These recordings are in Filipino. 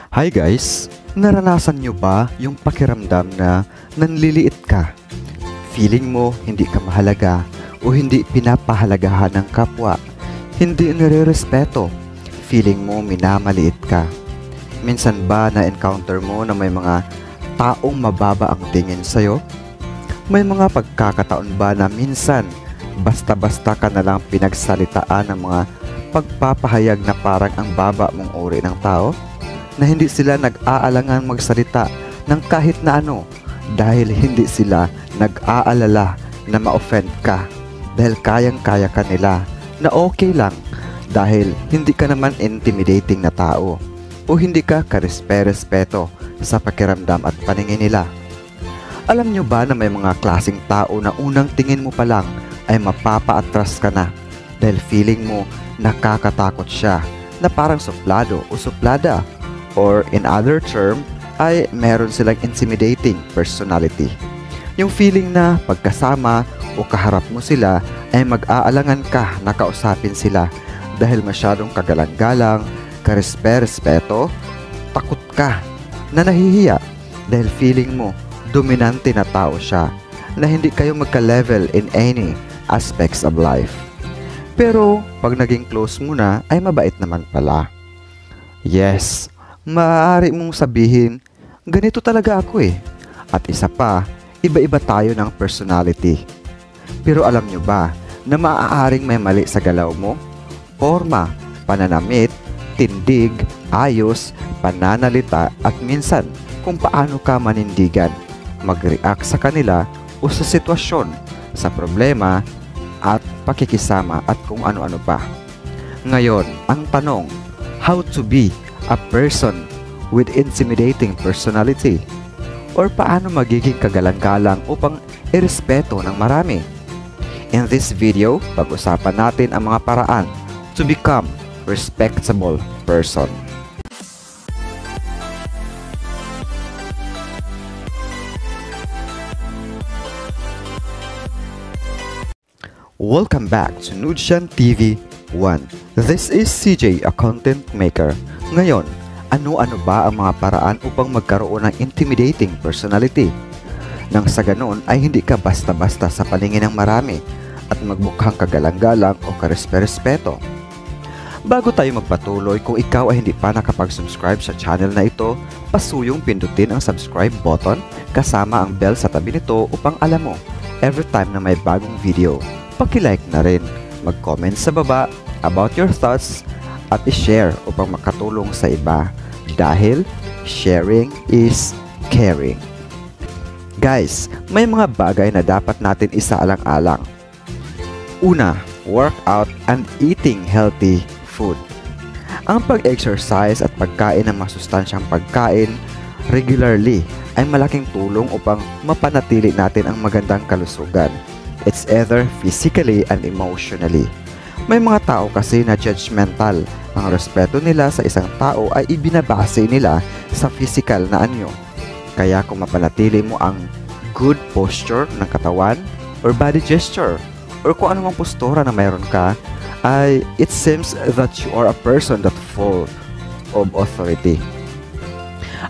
Hi guys! Naranasan nyo ba yung pakiramdam na nanliliit ka? Feeling mo hindi ka mahalaga o hindi pinapahalagahan ng kapwa? Hindi nire-respeto? Feeling mo minamaliit ka? Minsan ba na-encounter mo na may mga taong mababa ang tingin sa'yo? May mga pagkakataon ba na minsan basta-basta ka na lang pinagsalitaan ng mga pagpapahayag na parang ang baba mong uri ng tao? Na hindi sila nag-aalangan magsalita ng kahit na ano dahil hindi sila nag-aalala na ma-offend ka dahil kayang-kaya ka nila na okay lang dahil hindi ka naman intimidating na tao o hindi ka karespe-respeto sa pakiramdam at paningin nila. Alam nyo ba na may mga klaseng tao na unang tingin mo pa lang ay mapapa-atras ka na dahil feeling mo nakakatakot siya na parang suplado o suplada? Or in other term, ay meron silang intimidating personality. Yung feeling na pagkasama o kaharap mo sila ay mag-aalangan ka na kausapin sila dahil masyadong kagalang-galang, karespe-respeto, takot ka, na nahihiya dahil feeling mo dominante na tao siya na hindi kayo magka-level in any aspects of life. Pero pag naging close mo na ay mabait naman pala. Yes, maaari mong sabihin, ganito talaga ako eh. At isa pa, iba-iba tayo ng personality. Pero alam nyo ba na maaaring may mali sa galaw mo? Forma, pananamit, tindig, ayos, pananalita at minsan kung paano ka manindigan, mag-react sa kanila o sa sitwasyon, sa problema at pakikisama at kung ano-ano pa. Ngayon, ang tanong, how to be a person with intimidating personality? Or paano magiging kagalang-galang upang irespeto ng marami? In this video, pag-usapan natin ang mga paraan to become respectable person. Welcome back to Nudjan TV 1. This is CJ, a content maker. Ngayon, ano-ano ba ang mga paraan upang magkaroon ng intimidating personality? Nang sa ganoon ay hindi ka basta-basta sa paningin ng marami at magmukhang kagalang-galang o karespe-respeto. Bago tayo magpatuloy, kung ikaw ay hindi pa nakapag-subscribe sa channel na ito, pasuyong pindutin ang subscribe button kasama ang bell sa tabi nito upang alam mo every time na may bagong video. Paki-like na rin, mag-comment sa baba about your thoughts at i-share upang makatulong sa iba dahil sharing is caring. Guys, may mga bagay na dapat natin isaalang-alang. Una, workout and eating healthy food. Ang pag-exercise at pagkain ng masustansyang pagkain regularly ay malaking tulong upang mapanatili natin ang magandang kalusugan. It's either physically and emotionally. May mga tao kasi na judgmental. Ang respeto nila sa isang tao ay ibinabase nila sa physical na anyo. Kaya kung mapanatili mo ang good posture ng katawan or body gesture or kung anumang postura na mayroon ka, ay it seems that you are a person that full of authority.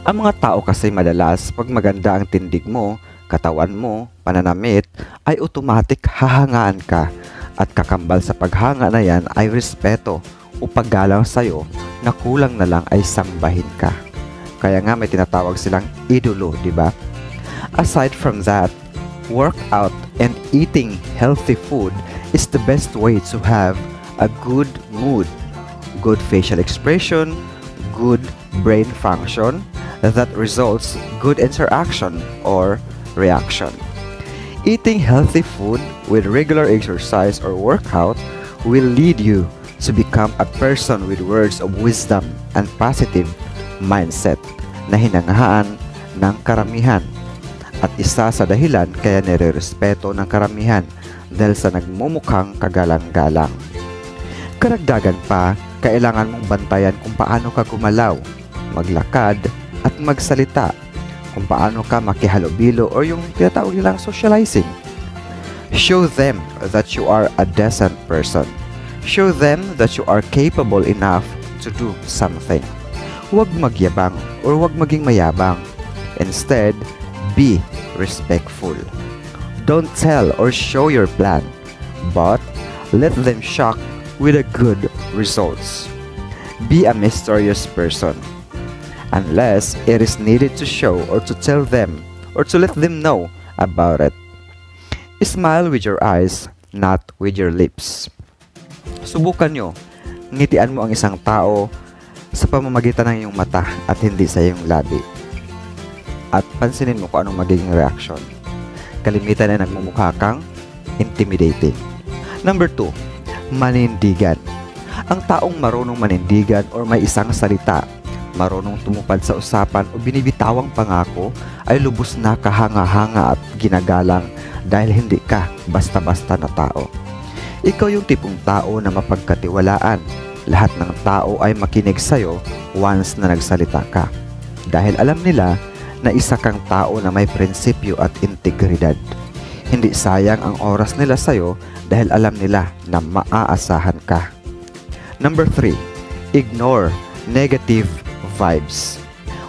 Ang mga tao kasi madalas pag maganda ang tindig mo, katawan mo, pananamit, ay automatic hahangaan ka. At kakambal sa paghanga na yan ay respeto o paggalang sa'yo na kulang na lang ay sambahin ka. Kaya nga may tinatawag silang idolo, di ba? Aside from that, workout and eating healthy food is the best way to have a good mood, good facial expression, good brain function that results good interaction or reaction. Eating healthy food with regular exercise or workout will lead you to become a person with words of wisdom and positive mindset na hinangahan ng karamihan. At isa sa dahilan kaya nire-respeto ng karamihan dahil sa nagmumukhang kagalang-galang. Karagdagan pa, kailangan mong bantayan kung paano ka gumalaw, maglakad at magsalita, kung paano ka makihalubilo or yung tinatawag nilang socializing. Show them that you are a decent person. Show them that you are capable enough to do something. Huwag magyabang or huwag maging mayabang. Instead, be respectful. Don't tell or show your plan, but let them shock with a good results. Be a mysterious person, unless it is needed to show or to tell them or to let them know about it. Smile with your eyes, not with your lips. Subukan nyo, ngitian mo ang isang tao sa pamamagitan ng iyong mata at hindi sa iyong labi. At pansinin mo kung anong magiging reaksyon. Kalimitan ay nagmumukha kang intimidating. Number 2, manindigan. Ang taong marunong manindigan or may isang salita, marunong tumupad sa usapan o binibitawang pangako ay lubos na kahanga-hanga at ginagalang dahil hindi ka basta-basta na tao. Ikaw yung tipong tao na mapagkatiwalaan. Lahat ng tao ay makinig sa'yo once na nagsalita ka. Dahil alam nila na isa kang tao na may prinsipyo at integridad. Hindi sayang ang oras nila sa'yo dahil alam nila na maaasahan ka. Number 3, ignore negative vibes.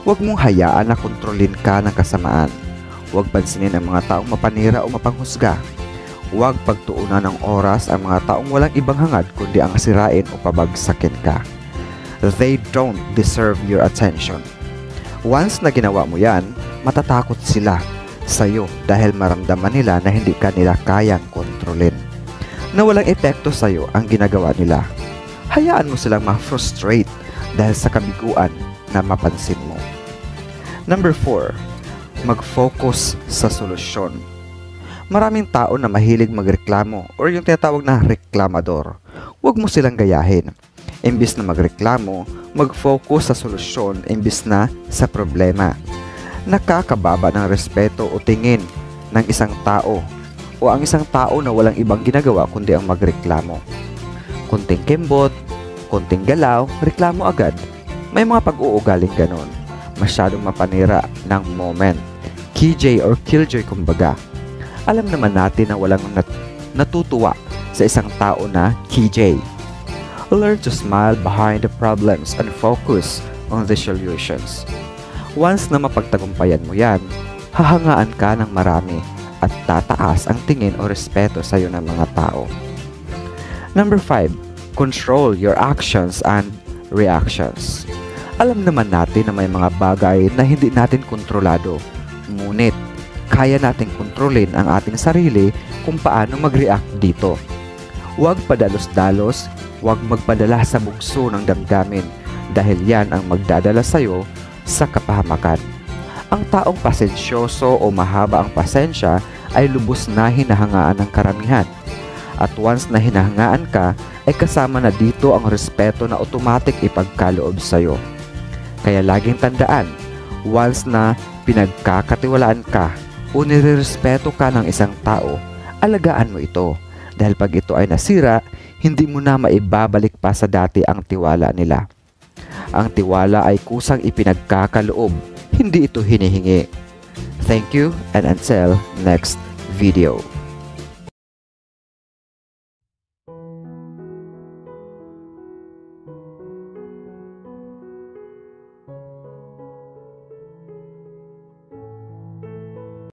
Huwag mong hayaan na kontrolin ka ng kasamaan. Huwag pansinin ang mga taong mapanira o mapanghusga. Huwag pagtuunan ng oras ang mga taong walang ibang hangad kundi ang sirain o pabagsakin ka. They don't deserve your attention. Once na ginawa mo yan, matatakot sila sa'yo dahil maramdaman nila na hindi ka nila kayang kontrolin. Na walang epekto sa'yo ang ginagawa nila. Hayaan mo silang ma-frustrate dahil sa kabiguan na mapansin mo. Number 4, mag-focus sa solusyon. Maraming tao na mahilig magreklamo or yung tinatawag na reklamador. Huwag mo silang gayahin. Imbis na magreklamo, mag-focus sa solusyon imbis na sa problema. Nakakababa ng respeto o tingin ng isang tao o ang isang tao na walang ibang ginagawa kundi ang magreklamo. Kunting kembot, kunting galaw, reklamo agad. May mga pag-uugaling ganon. Masyadong mapanira ng moment. KJ or killjoy kumbaga. Alam naman natin na walang natutuwa sa isang tao na KJ. Learn to smile behind the problems and focus on the solutions. Once na mapagtagumpayan mo yan, hahangaan ka ng marami at tataas ang tingin o respeto sa iyo ng mga tao. Number 5, control your actions and reactions. Alam naman natin na may mga bagay na hindi natin kontrolado, ngunit kaya nating kontrolin ang ating sarili kung paano mag-react dito. Huwag padalos-dalos, huwag magpadala sa bugso ng damdamin dahil yan ang magdadala sa'yo sa kapahamakan. Ang taong pasensyoso o mahaba ang pasensya ay lubos na hinahangaan ng karamihan. At once na hinahangaan ka, ay kasama na dito ang respeto na automatic ipagkaloob sa'yo. Kaya laging tandaan, once na pinagkakatiwalaan ka o nirerespeto ka ng isang tao, alagaan mo ito. Dahil pag ito ay nasira, hindi mo na maibabalik pa sa dati ang tiwala nila. Ang tiwala ay kusang ipinagkakaloob, hindi ito hinihingi. Thank you and until next video.